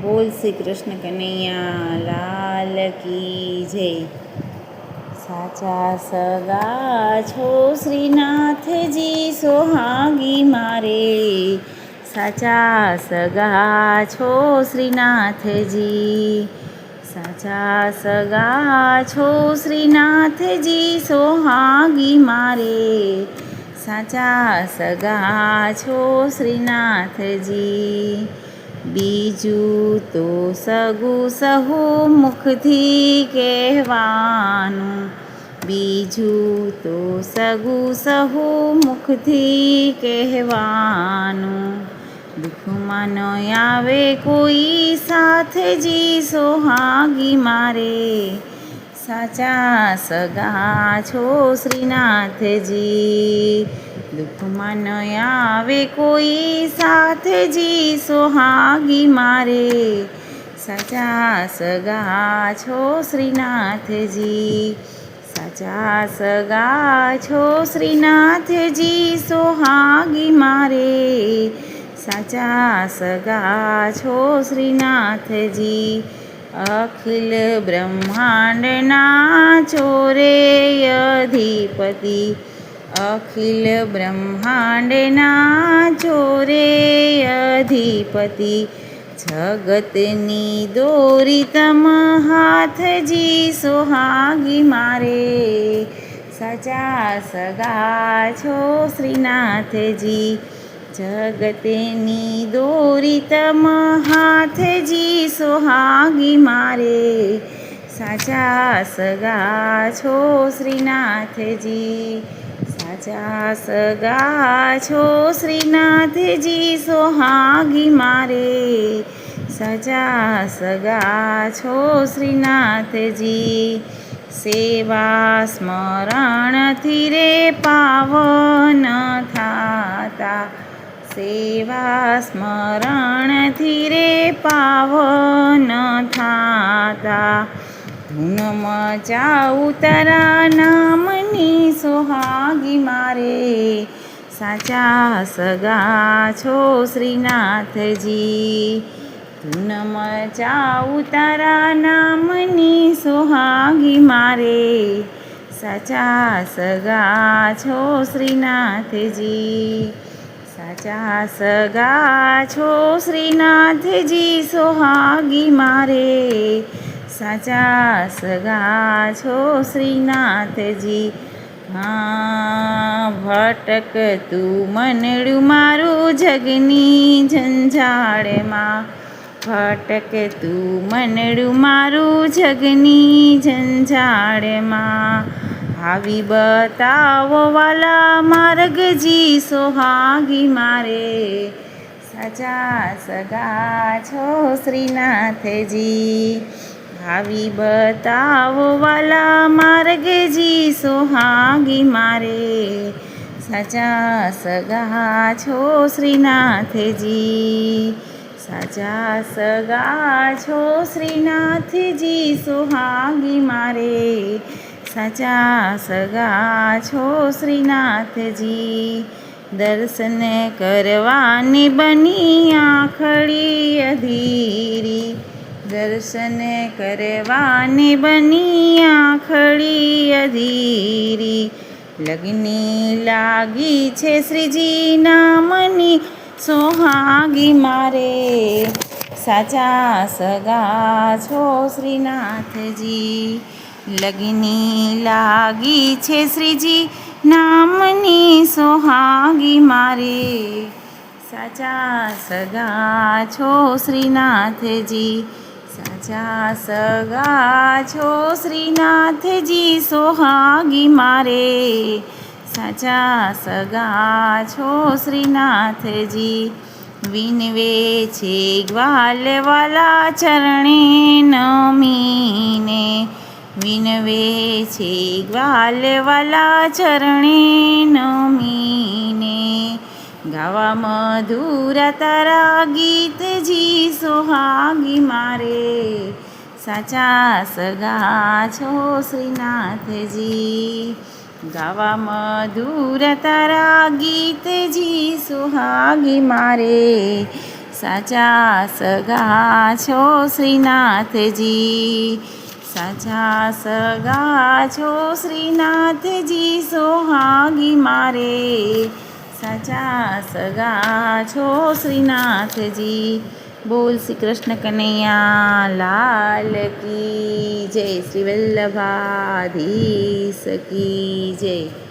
બોલ શ્રી કૃષ્ણ કનૈયા લાલ કી જય. સાચા સગા છો શ્રીનાથજી સોહાગી મારે, સાચા સગા છો શ્રીનાથજી, સાચા સગા છો શ્રીનાથજી સોહાગી મારે, સાચા સગા છો શ્રીનાથજી. બીજું તો સગું સહુ મુખથી કહેવાનું, બીજું તો સગું સહુ મુખથી કહેવાનું. દુઃખમાં ન આવે કોઈ સાથજી સોહાગી મારે, સાચા સગા છો શ્રીનાથજી. દુઃખમાં ન આવે કોઈ સાથજી સોહાગી મારે, સાચા સગા છો શ્રીનાથજી, સાચા સગા છો શ્રીનાથજી સોહાગી મારે, સાચા સગા છો શ્રીનાથજી. અખિલ બ્રહ્માંડના ચોરે અધિપતિ, અખિલ બ્રહ્માંડના ચોરે અધિપતિ, જગતની દોરી તમ હાથજી સોહાગી મારે, સાચા સગા છો શ્રીનાથજી. જગતની દોરી તમ હાથજી સોહાગી મારે, સાચા સગા છો શ્રીનાથજી, સાચા સગા છો શ્રીનાથજી સોહાગી મારે, સાચા સગા છો શ્રીનાથજી. સેવા સ્મરણથી રે પાવન થાતા, સેવા સ્મરણથી રે પાવન થાતા. ધૂન મચાવું તારા નામની સોહાગી મારે, સાચા સગા છો શ્રીનાથજી. ધૂન મચાવું તારા નામની સોહાગી મારે, સાચા સગા છો શ્રીનાથજી, સાચા સગા છો શ્રીનાથજી સોહાગી મારે, સાચા સગા છો શ્રીનાથજી. ભટકતું મનડું મારું જગની ઝંઝાળમાં, ભટકતું મનડું મારું જગની ઝંઝાળમાં. આવી બતાવો વાલા માર્ગજી સોહાગી મારે, સાચા સગા છો શ્રીનાથજી. આવી બતાવો વાલા માર્ગજી સોહાગી મારે, સાચા સગા છો શ્રીનાથજી, સાચા સગા છો શ્રીનાથજી સોહાગી મારે, સાચા સગા છો શ્રીનાથજી. દર્શન કરવાની બની આંખડી અધીરી, દર્શન કરવાની બની આંખડી અધીરી. લગની લાગી છે શ્રીજી નામની સોહાગી મારે, સાચા સગા છો શ્રીનાથજી. લગની લાગી છે શ્રીજી નામની સોહાગી મારે, સાચા સગા છો શ્રીનાથજી, સાચા સગા છો શ્રીનાથજી સોહાગી મારે, સાચા સગા છો શ્રીનાથજી. વિનવે છે ગ્વાલ વાલા ચરણે નમીને, વિનવે છે ગ્વાલ વાલા ચરણે નમીને. ગાવા મધુર તારા ગીતજી સોહાગી મારે, સાચા સગા છો શ્રીનાથજી. ગાવા મધુર તારા ગીતજી સુહાગી મારે સાચા સગા છો શ્રીનાથજી, સાચા સગા છો શ્રીનાથજી, સોહાગી મારે સાચા સગા છો શ્રીનાથજી. બોલ શ્રી કૃષ્ણ કનૈયા લાલ કી જય, શ્રી વલ્લભાધીશ કી જય.